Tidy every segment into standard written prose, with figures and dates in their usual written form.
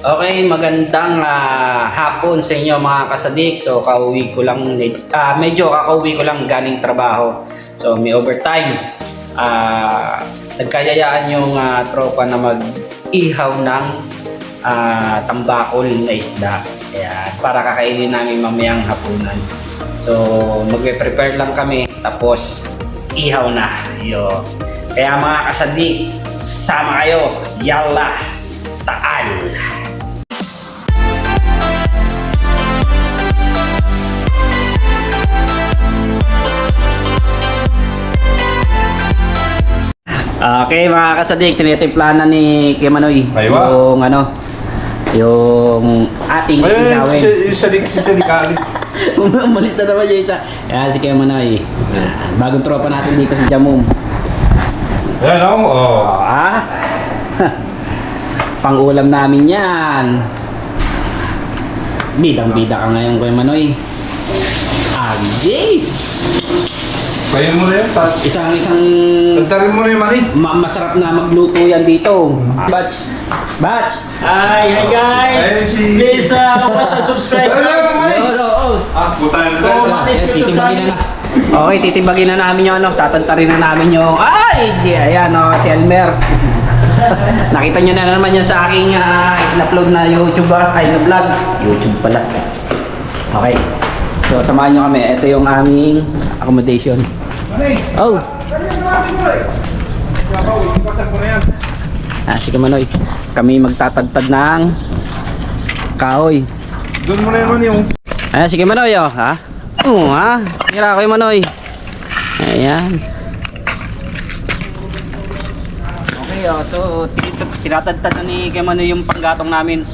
Okay, magandang hapon sa inyo mga kasadik. So, kauwi ko lang, medyo kakauwi ko lang galing trabaho. So, may overtime. Nagkayayaan yung tropa na mag-ihaw ng tambakol na isda. Ayan, para kakainin namin mamayang hapunan. So, magpe-prepare lang kami, tapos ihaw na. Yo. Kaya mga kasadik, sama kayo. Yalla! Taal! Okay mga kasadik, tinitimpla na ni Kemanoy yung yung ating ihawin. Isa alis. Umalis na naman yung isa. Yan si Kemanoy. Bagong tropa natin dito sa Jamum. Ayan o. Pang-ulam namin yan. Bidang-bida ka ngayon Kemanoy. Agay! Bayan mo na yan, Isang Tantarin mo na yung mani. masarap na magluto yan dito. Batch. Hi guys. Please watch and subscribe. Puta na Titibagin na. Okay, titibagin na namin yung tatantarin na namin yung si Elmer. Nakita nyo na naman yan sa aking in-upload na YouTube na vlog. YouTube pala. Okay. So samahan nyo kami. Ito yung aming accommodation. Oh. Si Kemanoy. Kami magtatagtad ng kahoy. Doon mo na yung mani. Si Kemanoy Tira ko yung Manoy. Ayan. Okay so tinatagtad na ni Kemanoy yung panggatong namin.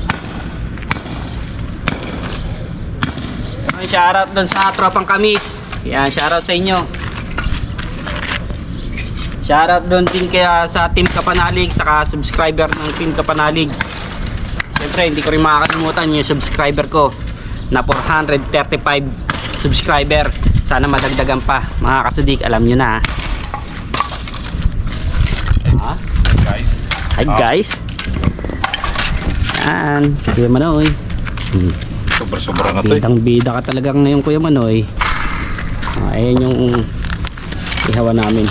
Shoutout dun sa tropang kamis. Yan, shoutout sa inyo. Shoutout dun din kaya sa Team Kapanalig, saka subscriber ng Team Kapanalig. Siyempre, hindi ko rin makakalimutan yung subscriber ko na 435 subscriber. Sana madagdagan pa. Mga kasadik, alam nyo na. Hi guys. Yan, sige Manoy. Sobra na to. Bidang-bida ka talagang ngayon Kuya Manoy. Ayan yung ihawa namin.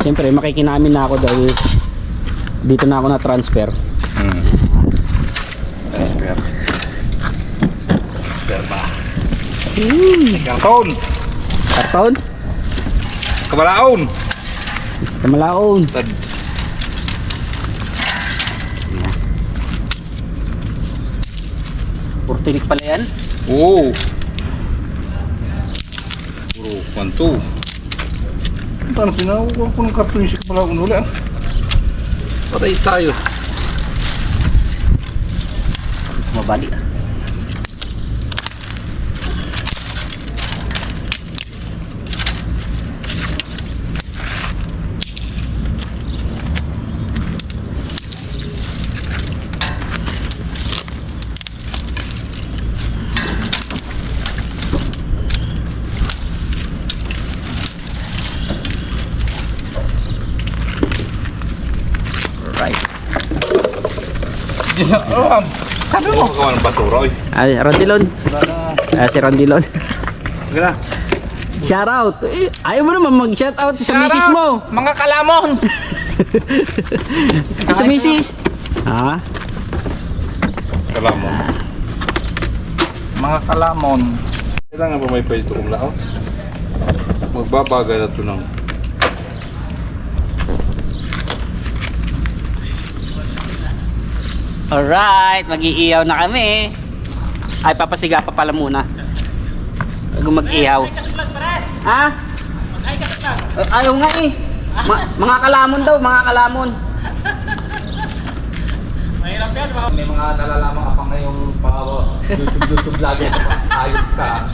Siyempre makikinamin na ako dahil dito na ako na transfer. Transfer ba? Karton. Kamalaon. Purtinik pala yan? Oo. Puro kwanto. Paano tinawag ko ng karton yung sikapala unula? Patay tayo. Mabali Sabi mo gawa ng basura oy. Rondilon. Si Rondilon. Gana. Shoutout. Ayaw mo naman mag-shoutout sa misis mo. Mga kalamon. Sa misis. Kalamon. Mga kalamon. Kailangan ba may pwede kong lao? Magbabagay na ito ng Alright, mag-iiyaw na kami. Ay, papasiga pa pala muna bago mag-iyaw. Ayaw nga eh. Mga kalamon daw, mga kalamon. Mahirap yan. may mga nalalaman ka pa ngayong YouTube vlogger. Ayos ka.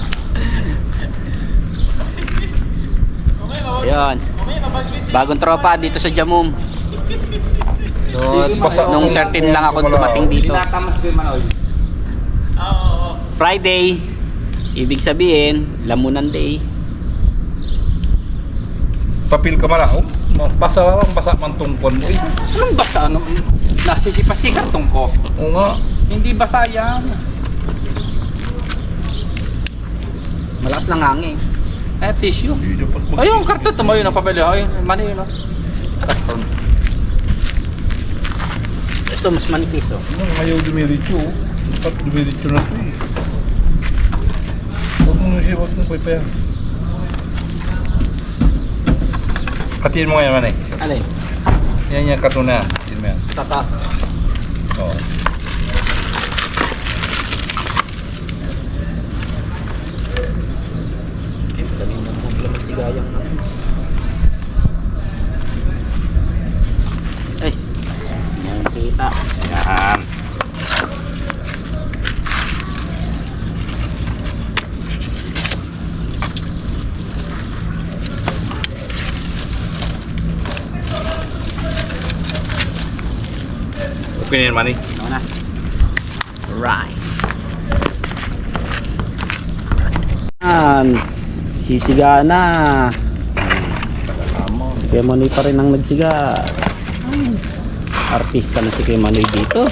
Ayun. Bagong tropa dito sa Jamum. So, nung 13 lang ako dumating dito. Friday, ibig sabihin, Lamunan Day. Papil ka malao. Basa man tungkon mo. Anong basa? Nasisipas si kartong ko. Oo nga. Hindi basa yan. Malakas ng hangin. Eh, tissue. Hindi dapat Ayun, karton. Tumayo na pabili. Ayun, mani yun. Karton. Ito mas manipis oh. Ayaw dumiritso. Dapat dumiritso na ito eh. Huwag mo siya, huwag mo paypayan. Hatiin mo ngayon man eh. Alin? Yan yung karton na yan. Hatiin mo yan. Tata. Oo. Dali na mo si Gayang. Ay. Yan kita. Yan. Okay na yan, Manny. Ano na? Right. Sisiga na. Kaya Manoy pa rin ang nagsiga. Artista na si Kuya Manoy dito.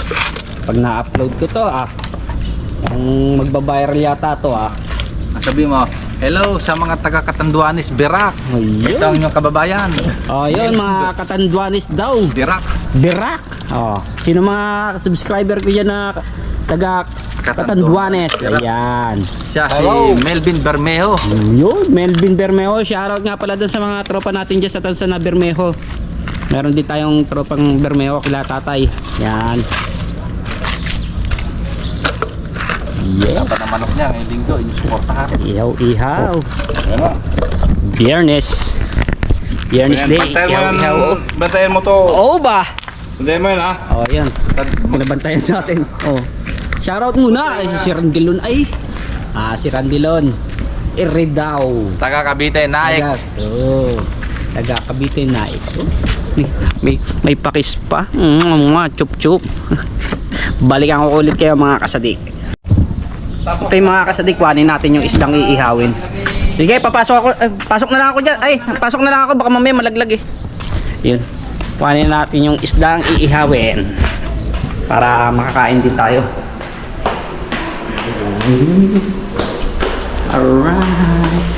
Pag na-upload ko to ang magbabiral yata to Sabi mo, hello sa mga taga Catanduanes, Berak. Ito ang Ayun. inyong kababayan. Ayun mga Catanduanes daw. Berak. Birak. Sino mga subscriber ko dyan na taga Catanduanes? Birak. Ayan. Siya si Hello. Melvin Bermejo. Yun, Melvin Bermejo. Shoutout nga pala dun sa mga tropa natin dyan sa Tansa na Bermejo. Meron din tayong tropang Bermejo kila tatay. Yan. Yeah. Dapat ang manok niya ngayong linggo, inyong suportahan. Ihaw. Yan na. Biyernes. Biyernes day. Bantayan mo Ihaw. yan. Bantayan mo to. Oo ba? Bantayan mo yan ha. Yan. Pinabantayan sa atin. Shoutout muna. Si Randilon ay. Si Randilon. Iridaw. Taga Cavite, Naik. Taga Cavite Naik. May pakis pa. Chup chup. Balikan ko ulit kayo mga kasadik. Ito yung mga kasadik, kuhanin natin yung isdang iihawin. Sige, papasok ako. Pasok na lang ako dyan. Pasok na lang ako. Baka mamaya malaglag eh. Yun. Kuhanin natin yung isdang iihawin. Para makakain din tayo. Alright.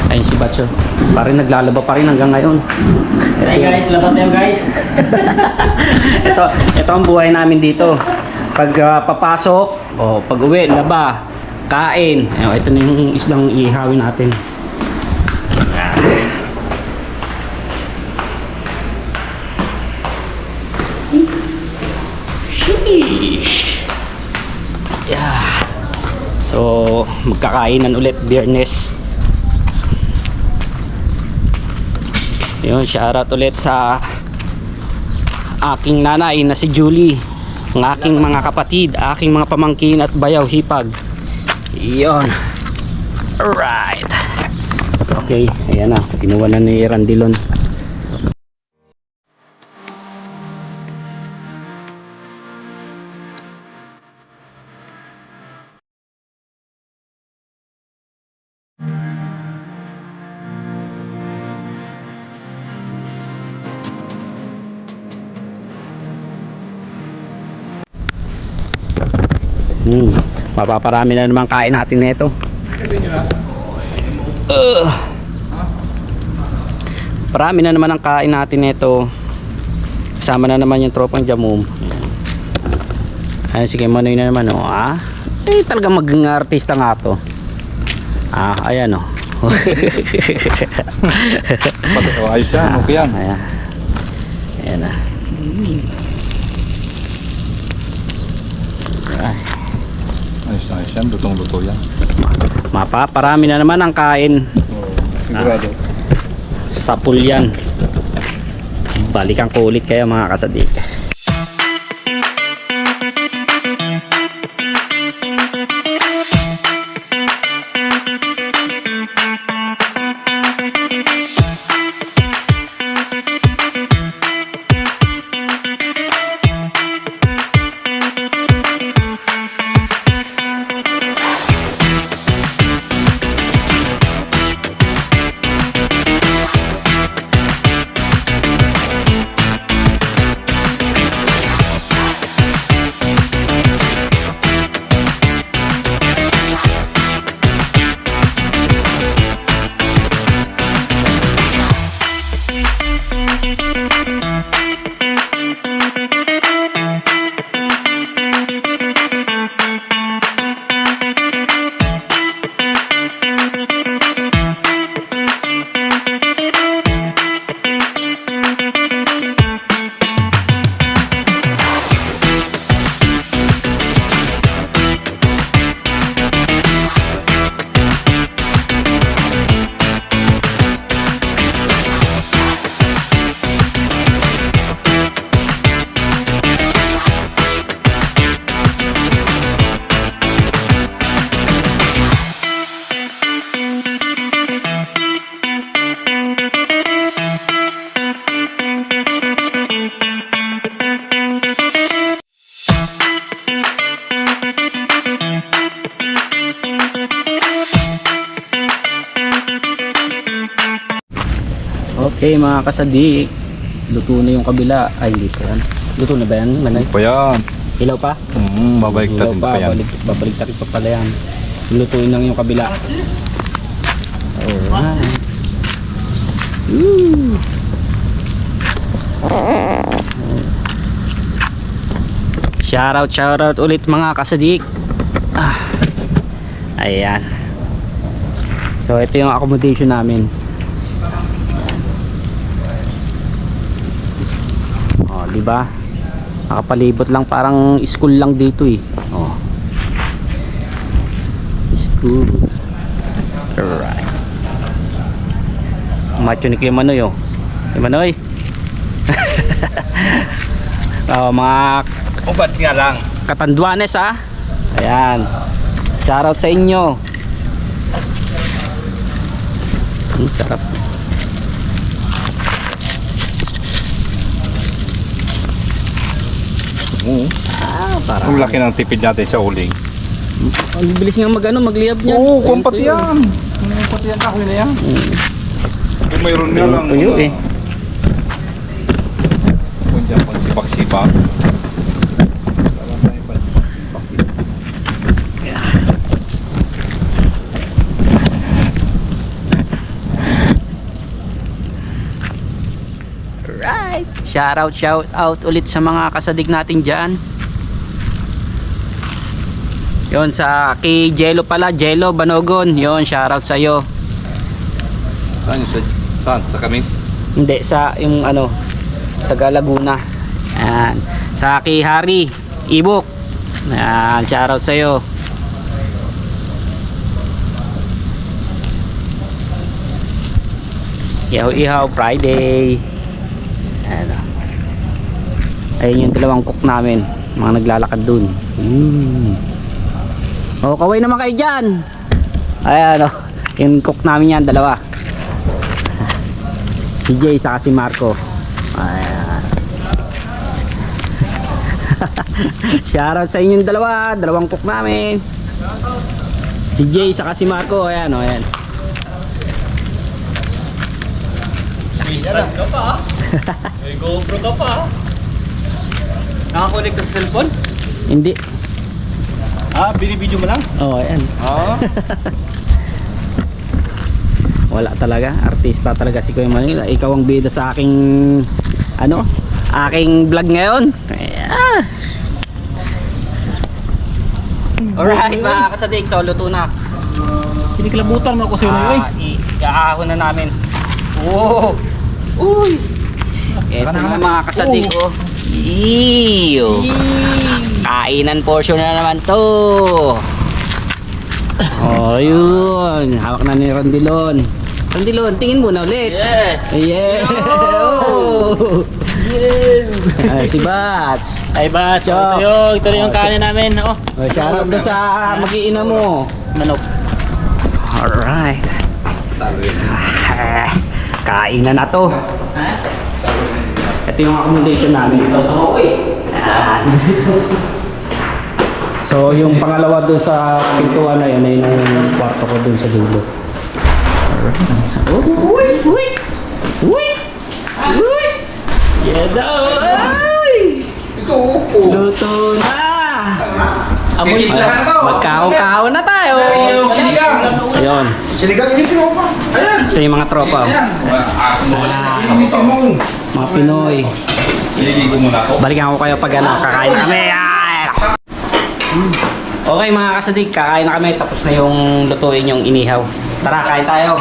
Ayun si Batcho. Parang naglalaba pa rin hanggang ngayon. Hey guys, laban tayo guys. ito ang buhay namin dito. Pag papasok, pag uwi, laba, kain. Ito na yung islang ihawin natin. Sheesh. Yeah. So, magkakainan ulit Biyernes. Yun, shoutout ulit sa aking nanay na si Julie, ang aking mga kapatid, aking mga pamangkin at bayaw hipag. Yun. Alright. Okay, ayan na. Kinuha na ni Randilon. Mapaparami na naman kain natin nito. Parami na naman ang kain natin nito. Kasama na naman yung tropang Jamum. Ayun, sige, Manoy na naman talagang maging artista nga to. Ayan Ayos yan, okay yan. Ayan na. Ayos na, ayos yan. Lutong-luto yan. Mapaparami na naman ang kain. Sigurado. Sa pool yan. Balikan ko ulit kayo mga kasadik. Okay mga kasadik, luto na yung kabila. Ay hindi pa yan. Luto na ba yan? Manay? Pa yan. Hilaw pa? Babalik Hilaw natin pa, pa yan. babalik tayo pa pala yan. Lutuin lang yung kabila. Alright. Woo! Shoutout ulit mga kasadik. Ayan. So ito yung accommodation namin. Oh, di ba? Nakapalibot lang, parang school lang dito eh. Oh. School. Alright. Macho ni Kuya Manoy oh. Kuya Manoy. Oh, mga Ubat nga lang. Katanduanes ah. Ayan. Shoutout sa inyo. Sarap. Oo. Parang Ang laki ng tipid natin sa uling. ang bilis nga magliyab niya. Oo, kumpat yan. Kumpat yan, kahoy na yan. Kung mayroon nga lang. Tuyo eh. Kung dyan pang sibak-sibak. Right. Shout out ulit sa mga kasadig natin dyan. Yon sa kay Jello pala, Jello Banogon. Yon, shout out sa iyo. Saan yun? Saan? Sa kami? Hindi sa yung ano, taga Laguna. Ayan. Sa kay Hari Ibok. Ayan, shout out sa iyo. Ihaw Friday. Ayan. Ayun yung dalawang cook namin, mga naglalakad dun. Oh, kaway naman kayo dyan. Ayan, oh. Yung cook namin yan, dalawa. Si Jay saka si Marco. Ayan. Shoutout sa inyong dalawa, dalawang cook namin. Si Jay saka si Marco. Ayan, oh, ayan. Minsan ka pa. May GoPro ka pa. Nakakonect ka sa cellphone? Hindi. Binibidyo mo lang? Oh, ayan. Wala talaga, artista talaga si Kuya Manila. Ikaw ang bida sa aking ano, aking vlog ngayon. Ayan. Alright mga kasadik, so luto na. Kinikilabutan mo ako sa'yo na yun. Iaahon na namin. Oh. Uy. Ito na mga kasadik oh. Iyo. Kainan portion na naman to. Oh, yun. Hawak na ni Randilon. Randilon, tingin muna ulit. Yeah. Oh. Ay, si Batch. Ay ba, so Chok. ito yung kanin namin. Oh, Oh, shoutout doon sa mag-iina mo. manok. Alright. Kainan na to. Ito yung accommodation namin dito sa Hawaii. So yung pangalawa doon sa pintuan na yun ay yung kwarto ko doon sa dulo. Alright. Uy! Yeah daw! Ay! Ito, Luto na! Amoy lahat to. Magkahon-kahon na tayo! Sinigang. Ayun. Sinigang, initin mo pa. Ayan. Ito yung mga tropa. Ayan. Aso mo ulit. Initin mo. Mga Pinoy. Ililigo muna ako. Balikan ko kayo pag ano, kakain kami. Ay! Okay mga kasadig, kakain na kami. Tapos na yung lutuin yung inihaw. Tara, kain tayo.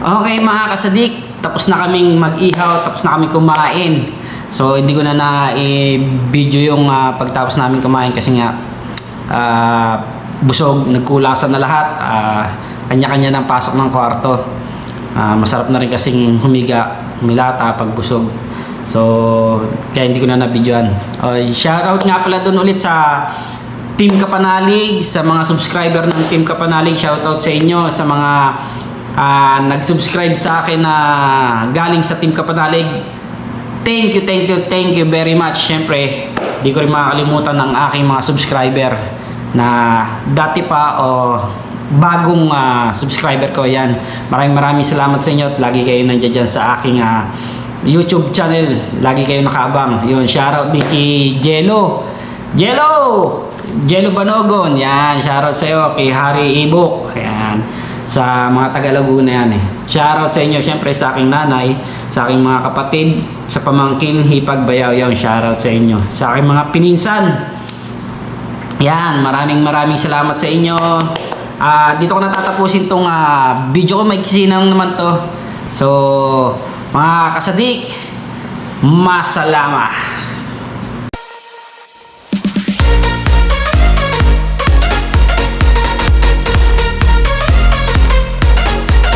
Okay mga kasadik, tapos na kaming mag-ihaw, tapos na kaming kumain. So hindi ko na na-video yung pagtapos namin kumain kasi nga busog, nagkulasan na lahat. Kanya-kanya ng pasok ng kwarto. Masarap na rin kasing humilata pag busog. So kaya hindi ko na na-videoan. Shoutout nga pala dun ulit sa Team Kapanalig, sa mga subscriber ng Team Kapanalig. Shoutout sa inyo, sa mga nag-subscribe sa akin na galing sa Team Kapanalig. Thank you very much. Siyempre, di ko rin makakalimutan ng aking mga subscriber na dati pa o bagong subscriber ko. Yan. Maraming salamat sa inyo at lagi kayo nandiyan dyan sa aking YouTube channel. Lagi kayo nakaabang. Yun, shoutout din kay Jello Banogon. Yan, shoutout sa iyo kay Harry Ibok. Yan. Sa mga taga Laguna yan eh. Shoutout sa inyo syempre sa aking nanay, sa aking mga kapatid, sa pamangkin Hipag Bayaw, yan shoutout sa inyo. Sa aking mga pininsan. Yan, maraming salamat sa inyo. Dito ko natatapusin tong video ko, may kisinang naman to. So, mga kasadik, masalama.